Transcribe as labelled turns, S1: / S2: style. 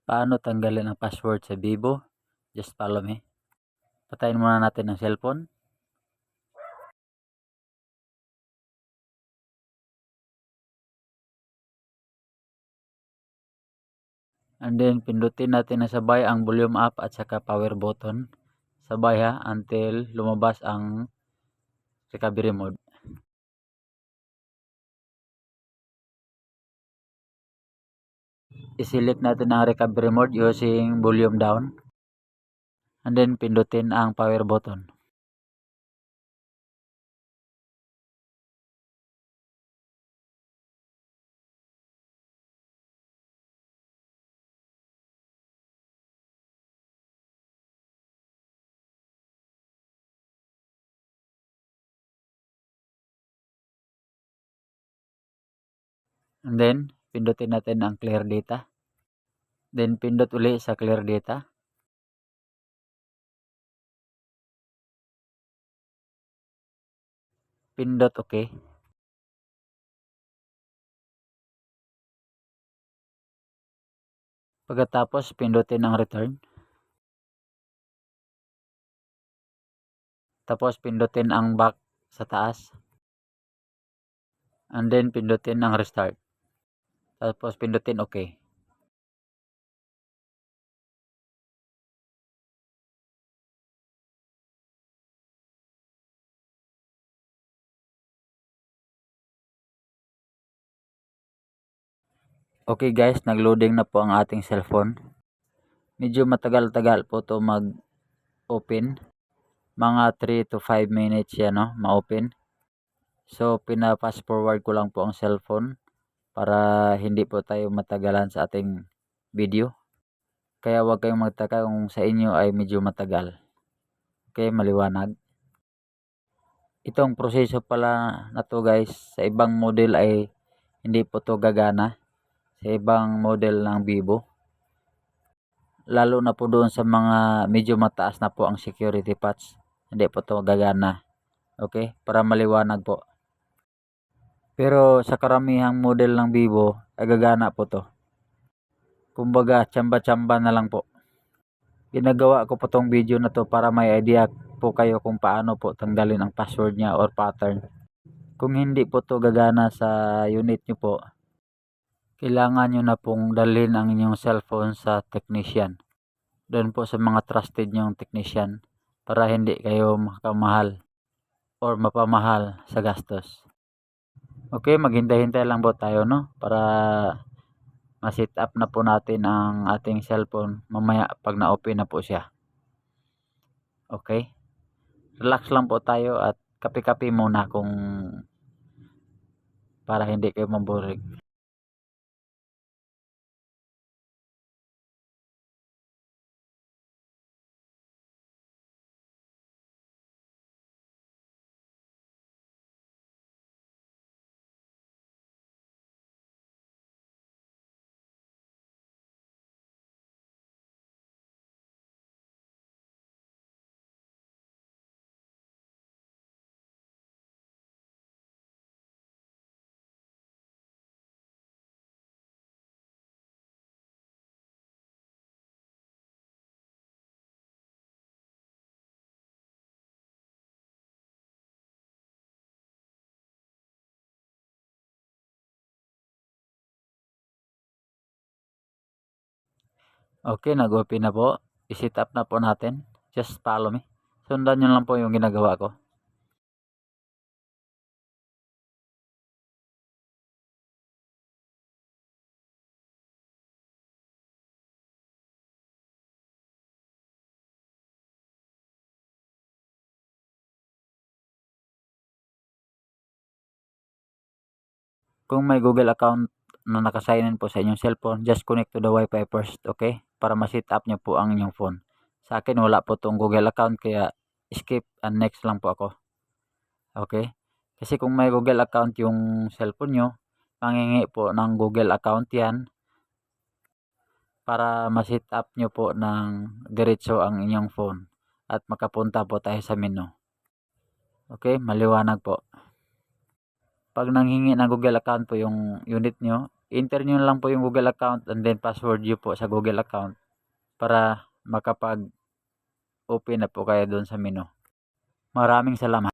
S1: Paano tanggalin ang password sa Vivo? Just follow me. Patayin muna natin ang cellphone. And then pindutin natin na sabay ang volume up at saka power button. Sabay ha, until lumabas ang recovery mode. I-select natin ang recovery mode using volume down. And then pindutin ang power button. And then pindutin natin ang clear data. Then pindot uli sa clear data. Pindot okay. Pagkatapos pindutin ang return. Tapos pindutin ang back sa taas. And then pindutin ang restart. Tapos pindutin okay. Okay guys, nag-loading na po ang ating cellphone. Medyo matagal-tagal po to mag-open. Mga 3 to 5 minutes yan, no, ma-open. So, pina-fast forward ko lang po ang cellphone para hindi po tayo matagalan sa ating video. Kaya huwag kayong magtaka kung sa inyo ay medyo matagal. Okay, maliwanag. Itong proseso pala na to guys, sa ibang model ay hindi po to gagana. Sa ibang model ng Vivo. Lalo na po doon sa mga medyo mataas na po ang security patch. Hindi po to gagana. Okay, para maliwanag po. Pero sa karamihang model ng Vivo ay gagana po to. Kumbaga, tsamba-tsamba na lang po. Ginagawa ko po tong video na to para may idea po kayo kung paano po tanggalin ang password niya or pattern. Kung hindi po to gagana sa unit nyo po, kailangan nyo na pong dalhin ang inyong cellphone sa technician. Doon po sa mga trusted nyong technician para hindi kayo makamahal or mapamahal sa gastos. Okay, maghintay-hintay lang po tayo, no, para ma-set up na po natin ang ating cellphone mamaya pag na-open na po siya. Okay, relax lang po tayo at kape-kape muna kung para hindi kayo maboring. Okay, nag-open na po. I-set up na po natin. Just follow me. Sundan nyo lang po yung ginagawa ko. Kung may Google account na nakasign in po sa inyong cellphone, just connect to the Wi-Fi first, okay? Para ma-set up nyo po ang inyong phone. Sa akin, wala po tong Google account, kaya skip and next lang po ako. Okay? Kasi kung may Google account yung cellphone nyo, mangingi po ng Google account yan para ma-set up nyo po ng diretso ang inyong phone at makapunta po tayo sa menu. Okay? Maliwanag po. Pag nanghingi ng Google account po yung unit nyo, enter nyo lang po yung Google account and then password nyo po sa Google account para makapag-open na po kayo doon sa menu. Maraming salamat.